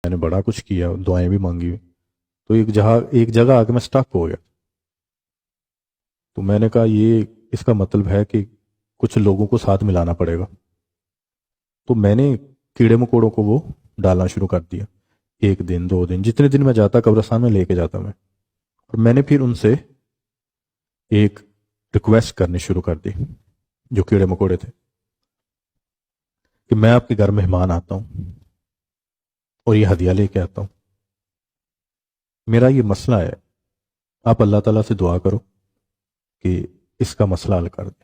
میں نے بڑا کچھ کیا، دعائیں بھی مانگی، تو ایک جگہ آ کے میں سٹک ہو گیا. تو میں نے کہا یہ اس کا مطلب ہے کہ کچھ لوگوں کو ساتھ ملانا پڑے گا. تو میں نے کیڑے مکوڑوں کو وہ ڈالنا شروع کر دیا. 1 دن 2 دن جتنے دن میں جاتا قبرستان میں لے کے جاتا میں. اور میں نے پھر ان سے ایک ریکویسٹ کرنی شروع کر دی، جو کیڑے مکوڑے تھے، کہ میں آپ کے گھر مہمان آتا ہوں اور یہ ہدیہ لے کے آتا ہوں. میرا یہ مسئلہ ہے، آپ اللہ تعالیٰ سے دعا کرو کہ اس کا مسئلہ حل کر دے.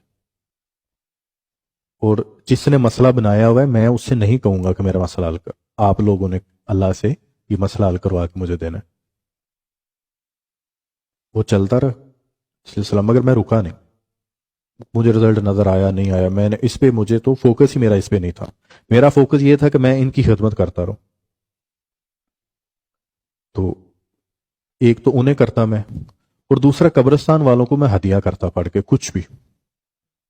اور جس نے مسئلہ بنایا ہوا ہے میں اس سے نہیں کہوں گا کہ میرا مسئلہ حل کر، آپ لوگوں نے اللہ سے یہ مسئلہ حل کروا کے مجھے دینا ہے. وہ چلتا رہا سلسلہ، مگر میں رکا نہیں. مجھے رزلٹ نظر آیا نہیں آیا، میں نے اس پہ، مجھے تو فوکس ہی میرا اس پہ نہیں تھا. میرا فوکس یہ تھا کہ میں ان کی خدمت کرتا رہوں. تو ایک تو انہیں کرتا میں، اور دوسرا قبرستان والوں کو میں ہدیہ کرتا پڑھ کے کچھ بھی.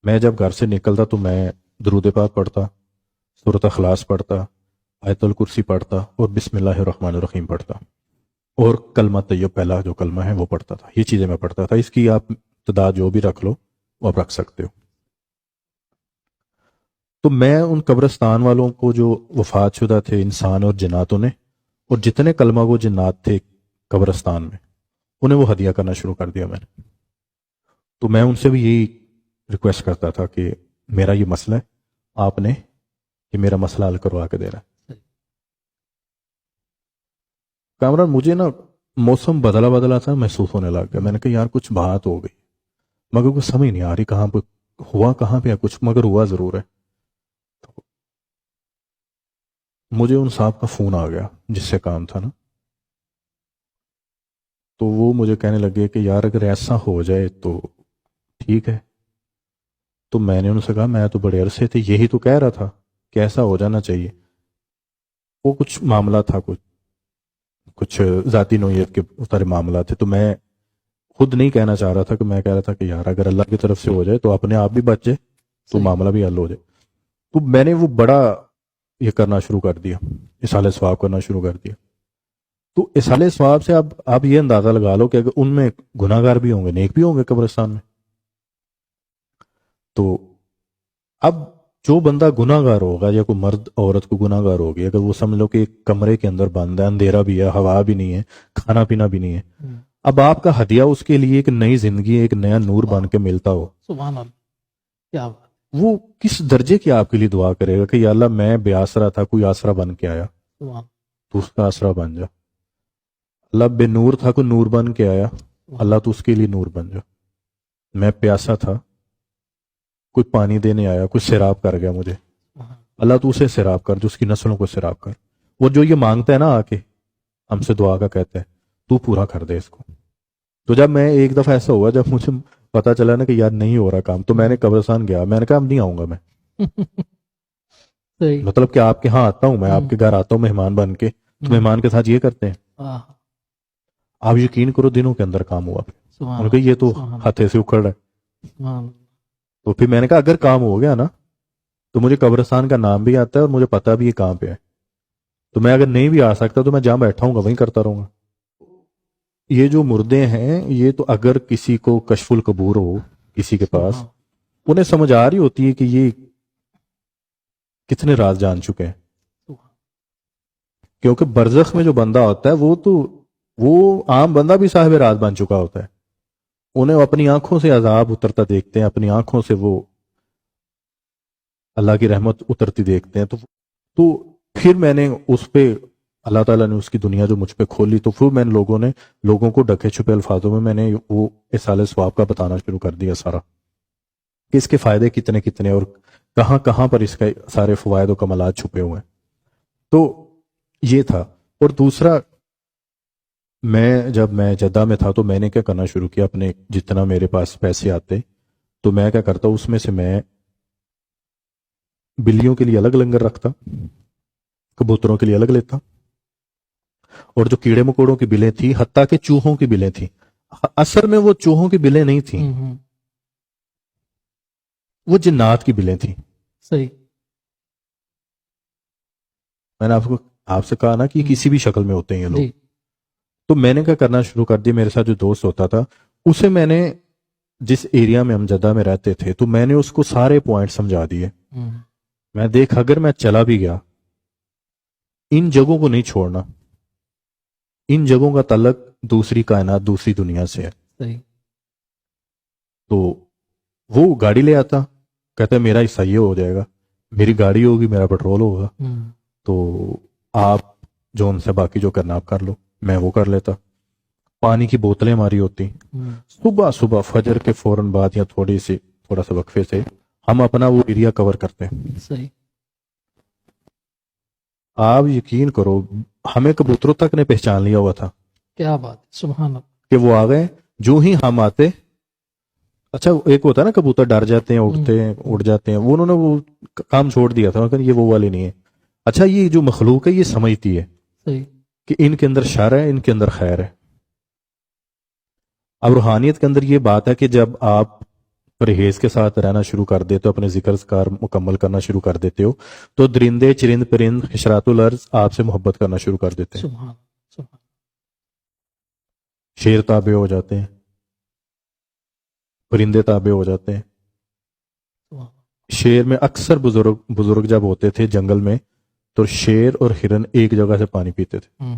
میں جب گھر سے نکلتا تو میں درود پاک پڑھتا، سورۃ اخلاص پڑھتا، آیت الکرسی پڑھتا، اور بسم اللہ الرحمن الرحیم پڑھتا، اور کلمہ طیب پہلا جو کلمہ ہے وہ پڑھتا تھا. یہ چیزیں میں پڑھتا تھا. اس کی آپ تعداد جو بھی رکھ لو وہ آپ رکھ سکتے ہو. تو میں ان قبرستان والوں کو جو وفات شدہ تھے انسان اور جناتوں نے، اور جتنے کلمہ وہ جنات تھے قبرستان میں، انہیں وہ ہدیہ کرنا شروع کر دیا میں نے. تو میں ان سے بھی یہی ریکویسٹ کرتا تھا کہ میرا یہ مسئلہ ہے، آپ نے یہ میرا مسئلہ حل کروا کے دینا. کامران مجھے نا موسم بدلا تھا محسوس ہونے لگ گیا. میں نے کہا یار کچھ بات ہو گئی، مگر کچھ سمجھ نہیں آ رہی کہاں پہ ہوا، کہاں پہ کچھ، مگر ہوا ضرور ہے. تو مجھے ان صاحب کا فون آ گیا جس سے کام تھا نا. تو وہ مجھے کہنے لگے کہ یار اگر ایسا ہو جائے تو ٹھیک ہے. تو میں نے ان سے کہا میں تو بڑے عرصے تھے یہی تو کہہ رہا تھا کہ ایسا ہو جانا چاہیے. وہ کچھ معاملہ تھا، کچھ ذاتی نوعیت کے سارے معاملات تھے. تو میں خود نہیں کہنا چاہ رہا تھا، کہ میں کہہ رہا تھا کہ یار اگر اللہ کی طرف سے ہو جائے تو اپنے آپ بھی بچ جائے تو معاملہ بھی حل ہو جائے. تو میں نے وہ بڑا یہ کرنا شروع کر دیا، اصالہ ثواب کرنا شروع کر دیا. تو اصالہ ثواب سے اب آپ یہ اندازہ لگا لو کہ اگر ان میں گناہ گار بھی ہوں گے نیک بھی ہوں گے قبرستان میں. تو اب جو بندہ گناہ گار ہوگا، یا کوئی مرد عورت کو گناہ گار ہوگی، اگر وہ سمجھ لو کہ ایک کمرے کے اندر بند ہے، اندھیرا بھی ہے، ہوا بھی نہیں ہے، کھانا پینا بھی نہیں ہے، اب آپ کا ہدیہ اس کے لیے ایک نئی زندگی، ایک نیا نور بن کے ملتا ہو، سبحان اللہ، کیا بات. وہ کس درجے کی آپ کے لیے دعا کرے گا کہ یا اللہ میں بے آسرا تھا، کوئی آسرا بن کے آیا تو اس کا آسرا بن جا. اللہ بے نور تھا، کوئی نور بن کے آیا، اللہ تو اس کے لیے نور بن جا. میں پیاسا تھا، کوئی پانی دینے آیا، کوئی سیراب کر گیا مجھے، اللہ تو اسے سیراب کر، جو اس کی نسلوں کو سیراب کر. اور جو یہ مانگتا ہے نا آ کے ہم سے دعا کا کہتا ہے تو پورا کر دے اس کو. تو جب میں ایک دفعہ ایسا ہوا جب مجھے پتا چلا نا کہ یار نہیں ہو رہا کام، تو میں نے قبرستان گیا. میں نے کہا اب نہیں آؤں گا میں. مطلب کہ آپ کے ہاں آتا ہوں، میں آپ کے گھر آتا ہوں مہمان بن کے، تو مہمان کے ساتھ یہ کرتے ہیں. آپ یقین کرو دنوں کے اندر کام ہوا. ان کو یہ تو ہاتھے سے اکھڑ رہا ہے. تو پھر میں نے کہا اگر کام ہو گیا نا تو مجھے قبرستان کا نام بھی آتا ہے اور مجھے پتا بھی ہے کہاں پہ ہے. تو میں اگر نہیں بھی آ سکتا تو میں جہاں بیٹھا ہوں گا وہیں کرتا رہوں گا. یہ جو مردے ہیں یہ تو اگر کسی کو کشف القبور ہو کسی کے پاس، انہیں سمجھ آ رہی ہوتی ہے کہ یہ کتنے راز جان چکے ہیں. کیونکہ برزخ میں جو بندہ ہوتا ہے وہ عام بندہ بھی صاحب راز بن چکا ہوتا ہے. انہیں اپنی آنکھوں سے عذاب اترتا دیکھتے ہیں، اپنی آنکھوں سے وہ اللہ کی رحمت اترتی دیکھتے ہیں. تو پھر میں نے اس پہ اللہ تعالیٰ نے اس کی دنیا جو مجھ پہ کھولی، تو پھر میں نے لوگوں کو ڈھکے چھپے الفاظوں میں نے وہ اصالہ ثواب کا بتانا شروع کر دیا سارا، کہ اس کے فائدے کتنے کتنے اور کہاں کہاں پر اس کے سارے فوائد و کمالات چھپے ہوئے ہیں. تو یہ تھا. اور دوسرا، جب میں جدہ میں تھا تو میں نے کیا کرنا شروع کیا، اپنے جتنا میرے پاس پیسے آتے تو میں کیا کرتا اس میں سے میں بلیوں کے لیے الگ لنگر رکھتا، کبوتروں کے لیے الگ لیتا، اور جو کیڑے مکوڑوں کی بلیں تھیں، حتیٰ کہ چوہوں کی بلیں تھیں، اصل میں وہ چوہوں کی بلیں نہیں تھیں، وہ جنات کی بلیں تھیں. صحیح. میں نے آپ کو آپ سے کہا نا کہ کسی بھی شکل میں ہوتے ہیں یہ لوگ. جی تو میں نے کیا کرنا شروع کر دیا. میرے ساتھ جو دوست ہوتا تھا اسے میں نے جس ایریا میں ہم جدہ میں رہتے تھے تو میں نے اس کو سارے پوائنٹ سمجھا دیے. میں دیکھ اگر میں چلا بھی گیا ان جگہوں کو نہیں چھوڑنا, ان جگہوں کا تعلق دوسری کائنات دوسری دنیا سے ہے. صحیح. تو وہ گاڑی لے آتا, کہتا ہے میرا حصہ یہ ہو جائے گا, میری گاڑی ہوگی, میرا پیٹرول ہوگا, تو آپ جو ان سے باقی جو کرنا آپ کر لو. میں وہ کر لیتا. پانی کی بوتلیں ہماری ہوتی, صبح صبح فجر کے فوراً بعد یا تھوڑا سا وقفے سے ہم اپنا وہ ایریا کور کرتے ہیں. صحیح. آپ یقین کرو ہمیں کبوتروں تک نے پہچان لیا ہوا تھا کیا بات ہے, سبحان اللہ. کہ وہ آ گئے. جو ہی ہم آتے, اچھا ایک ہوتا ہے نا کبوتر ڈر جاتے ہیں, اڑتے ہیں, اڑ جاتے ہیں, وہ انہوں نے وہ کام چھوڑ دیا تھا کہ یہ وہ والے نہیں ہے. اچھا یہ جو مخلوق ہے یہ سمجھتی ہے صحیح. کہ ان کے اندر شر ہے, ان کے اندر خیر ہے. اب روحانیت کے اندر یہ بات ہے کہ جب آپ پرہیز کے ساتھ رہنا شروع کر دیتے ہو, اپنے ذکر اذکار مکمل کرنا شروع کر دیتے ہو, تو درندے چرند پرند حشرات الارض آپ سے محبت کرنا شروع کر دیتے ہیں. سبحان سبحان. شیر تابع ہو جاتے ہیں, پرندے تابع ہو جاتے ہیں. سبحان. شیر میں اکثر بزرگ جب ہوتے تھے جنگل میں تو شیر اور ہرن ایک جگہ سے پانی پیتے تھے.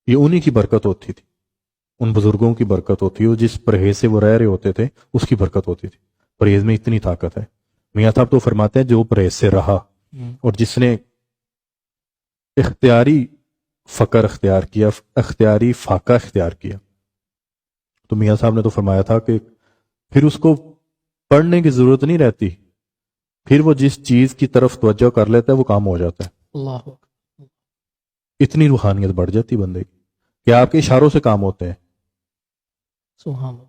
یہ انہی کی برکت ہوتی تھی, ان بزرگوں کی برکت ہوتی ہے. جس پرہیز سے وہ رہ رہے ہوتے تھے اس کی برکت ہوتی تھی. پرہیز میں اتنی طاقت ہے. میاں صاحب تو فرماتے ہیں جو پرہیز سے رہا اور جس نے اختیاری فقر اختیار کیا, اختیاری فاقہ اختیار کیا, تو میاں صاحب نے تو فرمایا تھا کہ پھر اس کو پڑھنے کی ضرورت نہیں رہتی, پھر وہ جس چیز کی طرف توجہ کر لیتا ہے وہ کام ہو جاتا ہے. اللہ. اتنی روحانیت بڑھ جاتی بندے کی کہ آپ کے اشاروں سے کام ہوتے ہیں. سبحان اللہ.